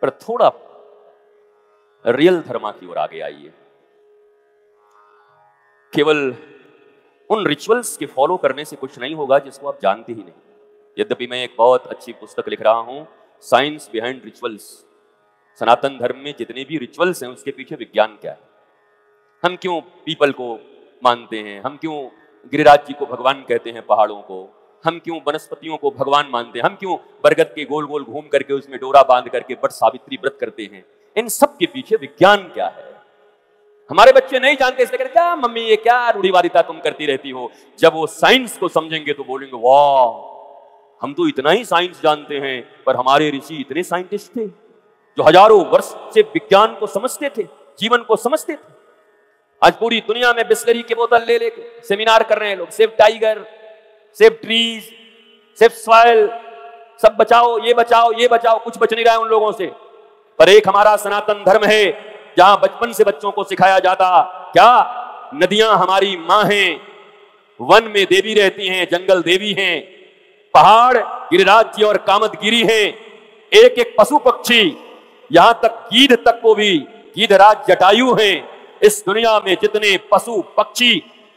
पर थोड़ा रियल धर्म की ओर आगे आइए। केवल उन रिचुअल्स के फॉलो करने से कुछ नहीं होगा जिसको आप जानते ही नहीं। यद्यपि मैं एक बहुत अच्छी पुस्तक लिख रहा हूं, साइंस बिहाइंड रिचुअल्स। सनातन धर्म में जितने भी रिचुअल्स हैं उसके पीछे विज्ञान क्या है। हम क्यों पीपल को मानते हैं, हम क्यों गिरिराज जी को भगवान कहते हैं, पहाड़ों को, हम क्यों वनस्पतियों को भगवान मानते हैं, हम क्यों बरगद के गोल गोल घूम करके उसमें डोरा बांध करके बट सावित्री व्रत करते हैं। इन सब के पीछे विज्ञान क्या है हमारे बच्चे नहीं जानते, इसलिए कहते क्या मम्मी ये क्या रूढ़िवादिता तुम करती रहती हो। जब वो साइंस को समझेंगे तो बोलेंगे वाह हम तो इतना ही साइंस जानते हैं, पर हमारे ऋषि इतने साइंटिस्ट थे जो हजारों वर्ष से विज्ञान को समझते थे, जीवन को समझते थे। आज पूरी दुनिया में बिस्लरी की बोतल ले लेके सेमिनार कर रहे हैं लोग, save tiger, save trees, save soil, सब बचाओ, ये बचाओ, ये बचाओ, कुछ बच नहीं रहा है उन लोगों से। पर एक हमारा सनातन धर्म है जहां बचपन से बच्चों को सिखाया जाता क्या, नदियां हमारी मां हैं, वन में देवी रहती हैं, जंगल देवी हैं, पहाड़ गिरिराज जी और कामदगिरी हैं, एक एक पशु पक्षी, यहां तक गीध तक को भी गीधराज जटायु हैं। इस दुनिया में जितने पशु पक्षी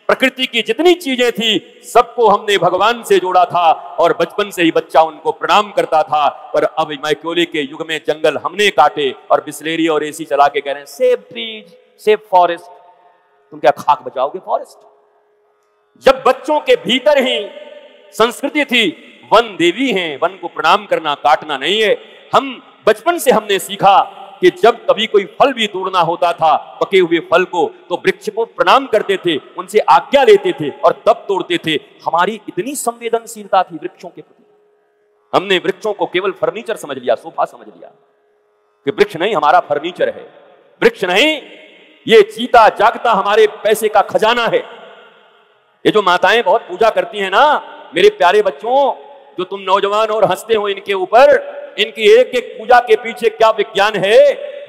प्रकृति की जितनी चीजें थी सबको हमने भगवान से जोड़ा था और बचपन से ही बच्चा उनको प्रणाम करता था। पर अब मैक्योले के युग में जंगल हमने काटे और बिस्लेरी और एसी चला के कह रहे हैं सेव ट्रीज, सेव फॉरेस्ट। तुम क्या खाक बचाओगे फॉरेस्ट? जब बच्चों के भीतर ही संस्कृति थी वन देवी हैं, वन को प्रणाम करना, काटना नहीं है। हम बचपन से हमने सीखा कि जब कभी कोई फल भी तोड़ना होता था पके हुए फल को, तो वृक्ष को प्रणाम करते थे, उनसे आज्ञा लेते थे और तब तोड़ते थे। हमारी इतनी संवेदनशीलता थी वृक्षों के प्रति। हमने वृक्षों को केवल फर्नीचर समझ लिया, सोफा समझ लिया कि वृक्ष नहीं हमारा फर्नीचर है, वृक्ष नहीं ये जीता जागता हमारे पैसे का खजाना है। ये जो माताएं बहुत पूजा करती हैं ना, मेरे प्यारे बच्चों, जो तुम नौजवान और हंसते हो इनके ऊपर, इनकी एक एक पूजा के पीछे क्या विज्ञान है।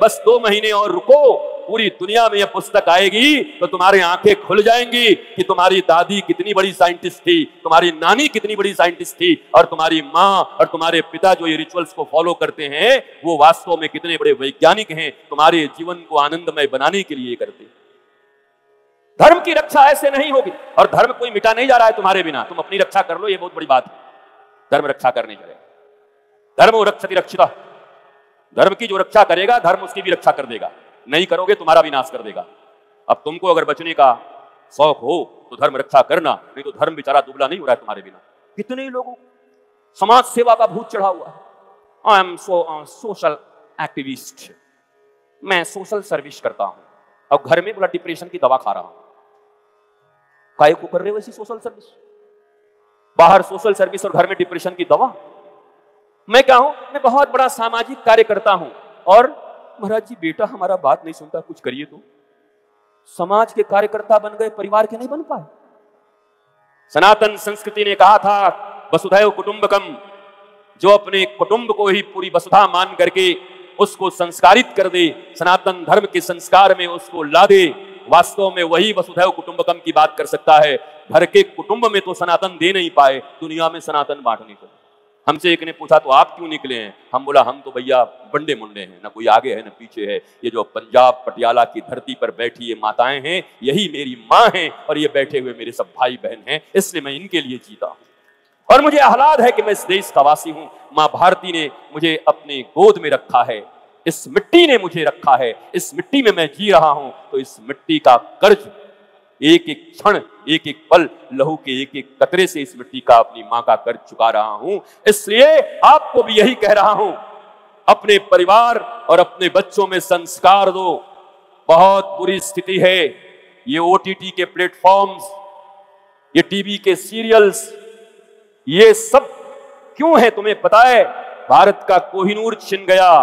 बस 2 महीने और रुको, पूरी दुनिया में यह पुस्तक आएगी तो तुम्हारी आंखें खुल जाएंगी कि तुम्हारी दादी कितनी बड़ी साइंटिस्ट थी, तुम्हारी नानी कितनी बड़ी साइंटिस्ट थी, और तुम्हारी माँ और तुम्हारे पिता जो ये रिचुअल्स को फॉलो करते हैं वो वास्तव में कितने बड़े वैज्ञानिक हैं, तुम्हारे जीवन को आनंदमय बनाने के लिए करते हैं। धर्म की रक्षा ऐसे नहीं होगी, और धर्म कोई मिटा नहीं जा रहा है तुम्हारे बिना। तुम अपनी रक्षा कर लो, ये बहुत बड़ी बात है। धर्म रक्षा करने जा रहे, धर्म रक्षति रक्षिता, धर्म की जो रक्षा करेगा धर्म उसकी भी रक्षा कर देगा, नहीं करोगे तुम्हारा भी नाश कर देगा। अब तुमको अगर बचने का शौक हो तो धर्म रक्षा करना, नहीं तो धर्म बेचारा दुबला नहीं हो रहा है तुम्हारे बिना। कितने लोगों समाज सेवा का भूत चढ़ा हुआ है। आई एम सोशल एक्टिविस्ट, मैं सोशल सर्विस करता हूं, और घर में बोला डिप्रेशन की दवा खा रहा हूं। काय को कर रहे हो ऐसी सोशल सर्विस? बाहर सोशल सर्विस और घर में डिप्रेशन की दवा। मैं क्या हूं? मैं बहुत बड़ा सामाजिक कार्य करता हूं, और महाराज जी बेटा हमारा बात नहीं सुनता, कुछ करिए तो। समाज के कार्यकर्ता बन गए, परिवार के नहीं बन पाए। सनातन संस्कृति ने कहा था वसुधैव कुटुंबकम, जो अपने कुटुंब को ही पूरी वसुधा मान करके उसको संस्कारित कर दे, सनातन धर्म के संस्कार में उसको ला दे, वास्तव में वही वसुधैव कुटुंबकम की बात कर सकता है। घर के कुटुंब में तो सनातन दे नहीं पाए, दुनिया में सनातन बांटने को। हमसे एक ने पूछा तो आप क्यों निकले हैं? हम बोला हम तो भैया बंडे मुंडे हैं, ना कोई आगे है ना पीछे है। ये जो पंजाब पटियाला की धरती पर बैठी ये माताएं हैं, यही मेरी माँ हैं, और ये बैठे हुए मेरे सब भाई बहन हैं, इसलिए मैं इनके लिए जीता हूं। और मुझे आह्लाद है कि मैं इस देश का वासी हूं। माँ भारती ने मुझे अपने गोद में रखा है, इस मिट्टी ने मुझे रखा है, इस मिट्टी में मैं जी रहा हूं। तो इस मिट्टी का कर्ज एक एक क्षण, एक एक पल, लहू के एक एक कतरे से इस मिट्टी का, अपनी मां का कर्ज चुका रहा हूं। इसलिए आपको भी यही कह रहा हूं, अपने परिवार और अपने बच्चों में संस्कार दो। बहुत बुरी स्थिति है, ये ओटीटी के प्लेटफॉर्म्स, ये टीवी के सीरियल्स, ये सब क्यों है तुम्हें पता है? भारत का कोहिनूर छिन गया,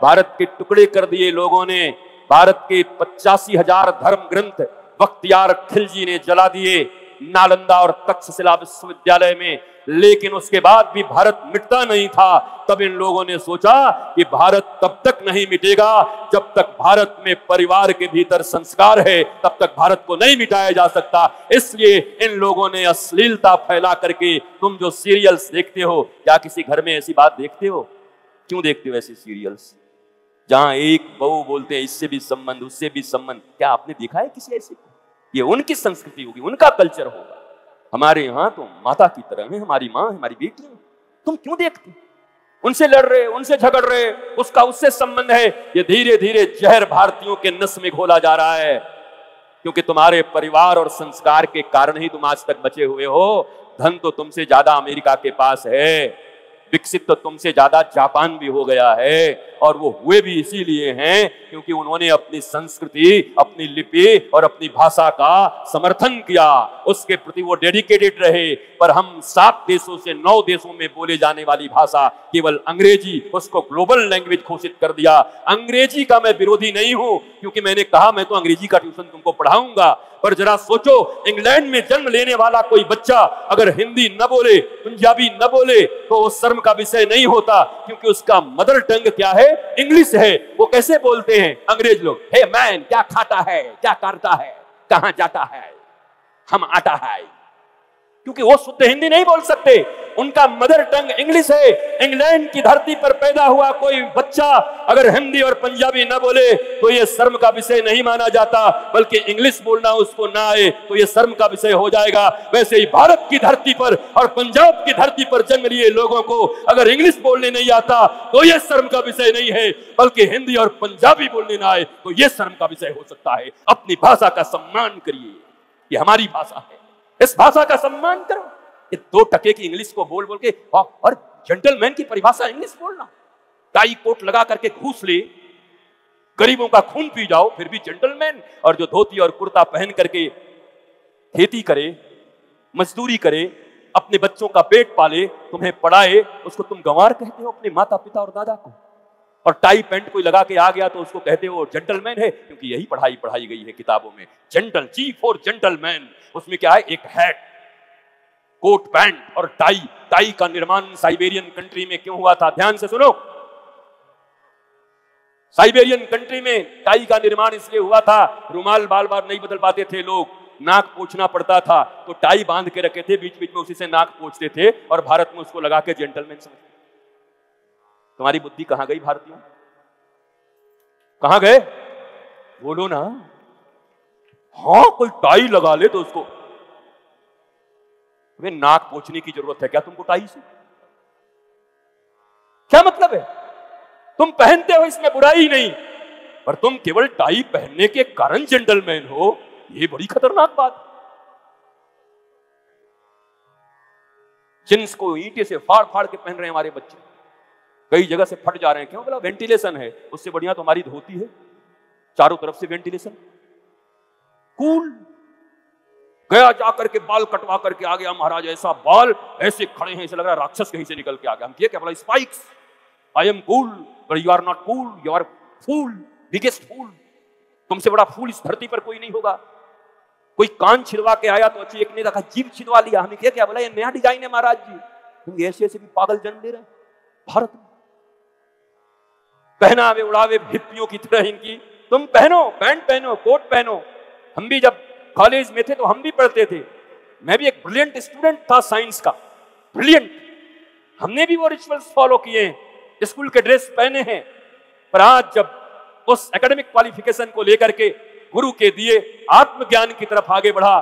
भारत के टुकड़े कर दिए लोगों ने, भारत के 85,000 धर्म ग्रंथ बख्तियार खिलजी ने जला दिए नालंदा और तक्षशिला विश्वविद्यालय में। लेकिन उसके बाद भी भारत मिटता नहीं था। तब इन लोगों ने सोचा कि भारत तब तक नहीं मिटेगा जब तक भारत में परिवार के भीतर संस्कार है, तब तक भारत को नहीं मिटाया जा सकता। इसलिए इन लोगों ने अश्लीलता फैला करके, तुम जो सीरियल्स देखते हो, क्या किसी घर में ऐसी बात देखते हो? क्यों देखते हो ऐसे सीरियल्स? जहां एक बहू बोलते हैं इससे भी संबंध उससे भी संबंध। क्या आपने देखा है किसी ऐसे को? ये उनकी संस्कृति होगी, उनका कल्चर होगा। हमारे यहां तो माता की तरह है हमारी माँ, हमारी बेटियां। तुम क्यों देखते? उनसे लड़ रहे, उनसे झगड़ रहे, उसका उससे संबंध है। ये धीरे धीरे जहर भारतीयों के नस में घोला जा रहा है, क्योंकि तुम्हारे परिवार और संस्कार के कारण ही तुम आज तक बचे हुए हो। धन तो तुमसे ज्यादा अमेरिका के पास है, विकसित तो तुमसे ज्यादा जापान भी हो गया है, और वो हुए भी इसीलिए हैं क्योंकि उन्होंने अपनी संस्कृति, अपनी लिपि और अपनी भाषा का समर्थन किया, उसके प्रति वो डेडिकेटेड रहे। पर हम 7 देशों से 9 देशों में बोले जाने वाली भाषा केवल अंग्रेजी, उसको ग्लोबल लैंग्वेज घोषित कर दिया। अंग्रेजी का मैं विरोधी नहीं हूं, क्योंकि मैंने कहा मैं तो अंग्रेजी का ट्यूशन तुमको पढ़ाऊंगा, पर जरा सोचो, इंग्लैंड में जन्म लेने वाला कोई बच्चा अगर हिंदी न बोले, पंजाबी न बोले, तो वो शर्म का विषय नहीं होता, क्योंकि उसका मदर टंग क्या है? इंग्लिश है। वो कैसे बोलते हैं अंग्रेज लोग? हे मैन, क्या खाता है, क्या करता है, कहां जाता है, हम आता है, क्योंकि वो शुद्ध हिंदी नहीं बोल सकते, उनका मदर टंग इंग्लिश है। इंग्लैंड की धरती पर पैदा हुआ कोई बच्चा अगर हिंदी और पंजाबी न बोले तो यह शर्म का विषय नहीं माना जाता, बल्कि इंग्लिश बोलना उसको ना आए तो यह शर्म का विषय हो जाएगा। वैसे ही भारत की धरती पर और पंजाब की धरती पर जन्म लिए लोगों को अगर इंग्लिश बोलने नहीं आता तो यह शर्म का विषय नहीं है, बल्कि हिंदी और पंजाबी बोलने ना आए तो यह शर्म का विषय हो सकता है। अपनी भाषा का सम्मान करिए, ये हमारी भाषा है, इस भाषा का सम्मान करो। ये 2 टके की इंग्लिश को बोल बोल के, और जेंटलमैन की परिभाषा इंग्लिश बोलना, टाई कोट लगा करके घूस ले, गरीबों का खून पी जाओ, फिर भी जेंटलमैन। और जो धोती और कुर्ता पहन करके खेती करे, मजदूरी करे, अपने बच्चों का पेट पाले, तुम्हें पढ़ाए, उसको तुम गंवार कहते हो अपने माता पिता और दादा को। और टाई पैंट कोई लगा के आ गया तो उसको कहते हो जेंटलमैन है, क्योंकि यही पढ़ाई गई है किताबों में। Gentle, G for gentleman. उसमें क्या है? एक हैट, कोट पैंट और टाई। टाई का निर्माण साइबेरियन कंट्री में क्यों हुआ था? ध्यान से सुनो। साइबेरियन कंट्री में टाई का निर्माण इसलिए हुआ था, रुमाल बार बार नहीं बदल पाते थे लोग, नाक पोंछना पड़ता था, तो टाई बांध के रखे थे, बीच बीच में उसी से नाक पोंछते थे, और भारत में उसको लगा के जेंटलमैन समझते। तुम्हारी बुद्धि कहां गई भारतीयों? कहां गए? बोलो ना। हाँ, कोई टाई लगा ले तो उसको, तुम्हें नाक पोंछने की जरूरत है क्या तुमको टाई से? क्या मतलब है? तुम पहनते हो, इसमें बुराई नहीं, पर तुम केवल टाई पहनने के कारण जेंटलमैन हो, ये बड़ी खतरनाक बात। जींस को ईंटे से फाड़ फाड़ के पहन रहे हैं हमारे बच्चे, कई जगह से फट जा रहे हैं। क्यों? बोला वेंटिलेशन है, उससे बढ़िया तो हमारी धोती है, चारों तरफ से वेंटिलेशन, कूल। गया जाकर के बाल कटवा करके आ गया महाराज, ऐसा बाल ऐसे खड़े हैं, ऐसे लग रहा है राक्षस कहीं से निकल के आ गया। हम किए क्या? बोला spikes, I am cool, but you are not cool, you are fool, biggest fool. तुमसे बड़ा फूल इस धरती पर कोई नहीं होगा। कोई कान छिदवा के आया तो अच्छी, एक ने रखा जीभ छिदवा लिया। हमने किया क्या? बोला ये नया डिजाइन है महाराज जी, तुम ऐसे ऐसे भी पागल जन्म दे रहे हैं भारत में। पहनावे उड़ावे हिप्पियों की तरह इनकी। तुम पहनो, पैंट पहनो, कोट पहनो। हम भी जब कॉलेज में थे तो हम भी पढ़ते थे, मैं भी एक ब्रिलियंट स्टूडेंट था साइंस का, ब्रिलियंट। हमने भी वो रिचुअल्स फॉलो किए हैं, स्कूल के ड्रेस पहने हैं। पर आज जब उस एकेडमिक क्वालिफिकेशन को लेकर के गुरु के दिए आत्मज्ञान की तरफ आगे बढ़ा,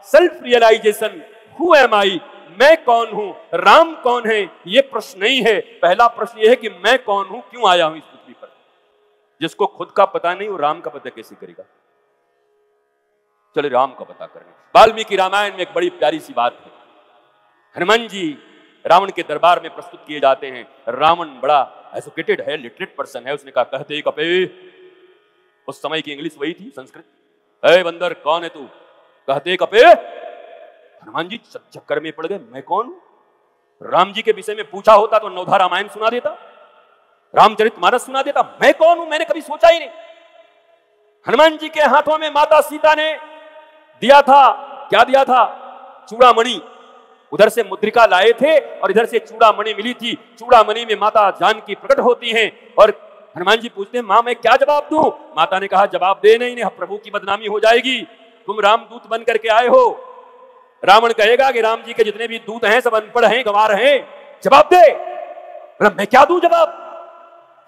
सेल्फ रियलाइजेशन, हु एम आई, मैं कौन हूं, राम कौन है, ये प्रश्न नहीं है। पहला प्रश्न ये है कि मैं कौन हूं, क्यों आया हूं इस पृथ्वी पर। जिसको खुद का पता नहीं, वो राम का पता कैसे करेगा? चले राम का पता करने। वाल्मीकि रामायण में एक बड़ी प्यारी सी बात है। हनुमान जी रावण के दरबार में प्रस्तुत किए जाते हैं। रावण बड़ा एजुकेटेड है, लिटरेट पर्सन है। उसने कहा, कहते कपे, उस समय की इंग्लिश वही थी, संस्कृत। ए बंदर, कौन है तू? कहते कपे। हनुमान जी चक्कर में पड़ गए, मैं कौन हूं? राम जी के विषय में पूछा होता तो नवधा रामायण सुना देता, रामचरितमानस सुना देता। मैं कौन हूं? मैंने कभी सोचा ही नहीं। हनुमान जी के हाथों में माता सीता ने दिया था, क्या दिया था? चूड़ामणि। उधर से मुद्रिका लाए थे और इधर से चूड़ामणि मिली थी। चूड़ामणि में माता जानकी प्रकट होती हैं और हनुमान जी पूछते हैं, मां मैं क्या जवाब दूं? माता ने कहा, जवाब दे नहीं, प्रभु की बदनामी हो जाएगी, तुम रामदूत बन करके आए हो। रावण कहेगा कि राम जी के जितने भी दूत हैं सब अनपढ़ हैं, गंवार हैं, जवाब दे। मैं क्या दूं जवाब?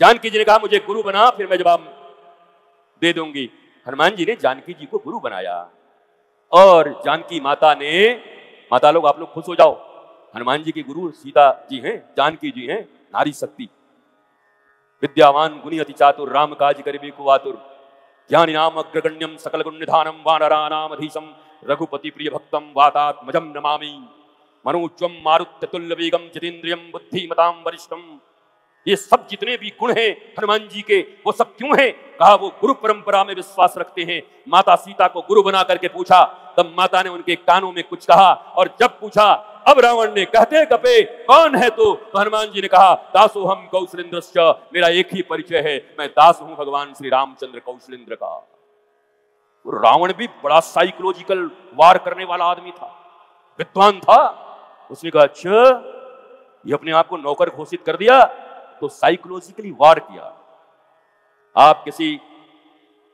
जानकी जी ने कहा मुझे गुरु बना, फिर मैं जवाब दे दूंगी। हनुमान जी ने जानकी जी को गुरु बनाया और जानकी माता ने, माता लोग आप लोग खुश हो जाओ, हनुमान जी की गुरु सीता जी हैं, जानकी जी हैं, नारी शक्ति, विद्यावान गुणी अति चातुर, राम काज करिबे को आतुर, ज्ञानी नाम अग्रगण्यम सकल गुण निधानम, वानराणाम अधीशम, रघुपति प्रिय भक्तम, वातात्मजं नमामि, मनोज्वम मारुत्य तुल्य वेगम, जितेन्द्रियम बुद्धिमताम वरिष्ठम। ये सब जितने भी गुण हैं हनुमान जी के, वो सब क्यों हैं? कहा वो गुरु परंपरा में विश्वास रखते हैं। माता सीता को गुरु बना करके पूछा, तब माता ने उनके कानों में कुछ कहा, और जब पूछा अब रावण ने कहते कपे कौन है तो हनुमान जी ने कहा दासो हम कौशलेंद्रश्च, मेरा एक ही परिचय है, मैं दास हूं भगवान श्री रामचंद्र कौशलेंद्र का। रावण भी बड़ा साइकोलॉजिकल वार करने वाला आदमी था, विद्वान था। उसने कहा अच्छा ये अपने आप को नौकर घोषित कर दिया, तो साइकोलॉजिकली वार किया। आप किसी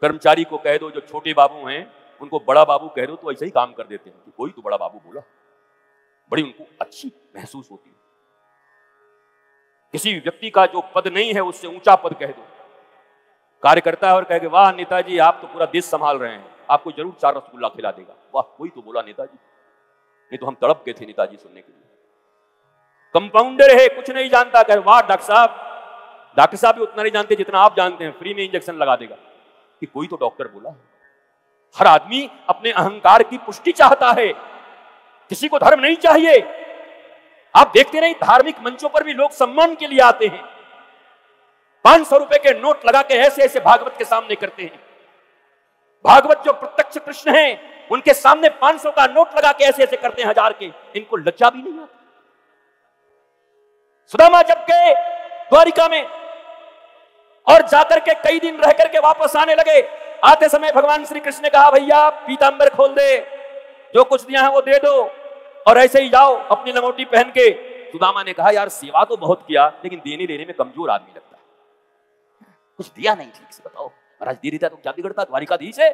कर्मचारी को कह दो जो छोटे बाबू हैं उनको बड़ा बाबू कह दो, तो ऐसे ही काम कर देते हैं कि कोई तो बड़ा बाबू बोला, बड़ी उनको अच्छी महसूस होती है। किसी व्यक्ति का जो पद नहीं है उससे ऊंचा पद कह दो, कार्य करता है और कहे वाह नेताजी आप तो पूरा देश संभाल रहे हैं, आपको जरूर 4 रसगुल्ला खिला देगा। वाह कोई तो बोला नेताजी, नहीं तो हम तड़प गए थे नेताजी सुनने के लिए। कंपाउंडर है, कुछ नहीं जानता, कहे वाह डॉक्टर साहब, डॉक्टर साहब भी उतना नहीं जानते जितना आप जानते हैं, फ्री में इंजेक्शन लगा देगा, कि कोई तो डॉक्टर बोला। हर आदमी अपने अहंकार की पुष्टि चाहता है, किसी को धर्म नहीं चाहिए। आप देखते नहीं धार्मिक मंचों पर भी लोग सम्मान के लिए आते हैं, 500 रुपए के नोट लगा के ऐसे ऐसे भागवत के सामने करते हैं। भागवत जो प्रत्यक्ष कृष्ण हैं उनके सामने 500 का नोट लगा के ऐसे ऐसे करते हैं 1000 के, इनको लज्जा भी नहीं आती। सुदामा जब गए द्वारिका में और जाकर के कई दिन रह करके वापस आने लगे, आते समय भगवान श्री कृष्ण ने कहा भैया पीतांबर खोल दे, जो कुछ दिया है वो दे दो और ऐसे ही जाओ अपनी लंगोटी पहन के। सुदामा ने कहा यार सेवा तो बहुत किया लेकिन देने लेने में कमजोर आदमी लगता है, कुछ दिया नहीं ठीक से, बताओ महाराज दे देता तो क्या बिगड़ता, द्वारिकाधीश है।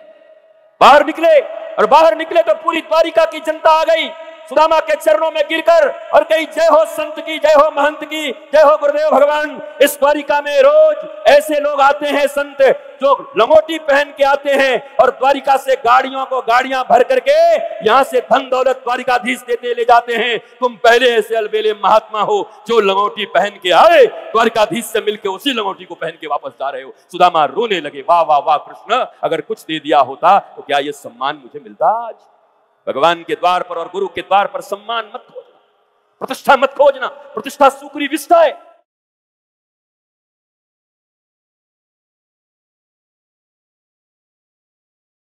बाहर निकले और बाहर निकले तो पूरी द्वारिका की जनता आ गई सुदामा के चरणों में गिरकर और कही जय हो संत की, जय हो महंत की, जय हो गुरुदेव भगवान। इस द्वारिका में रोज ऐसे लोग आते हैं संत जो लंगोटी पहन के आते हैं और द्वारिका से गाड़ियों को गाड़ियां भर करके यहां से धन दौलत द्वारिकाधीश देते ले जाते हैं। तुम पहले ऐसे अलबेले महात्मा हो जो लंगोटी पहन के आए, द्वारिकाधीश से मिलके उसी लंगोटी को पहन के वापस जा रहे हो। सुदामा रोने लगे, वाह वाह वाह कृष्ण, अगर कुछ दे दिया होता तो क्या ये सम्मान मुझे मिलता आज। भगवान के द्वार पर और गुरु के द्वार पर सम्मान मत खोजना, प्रतिष्ठा मत खोजना, प्रतिष्ठा सूकरी विष्ठा है।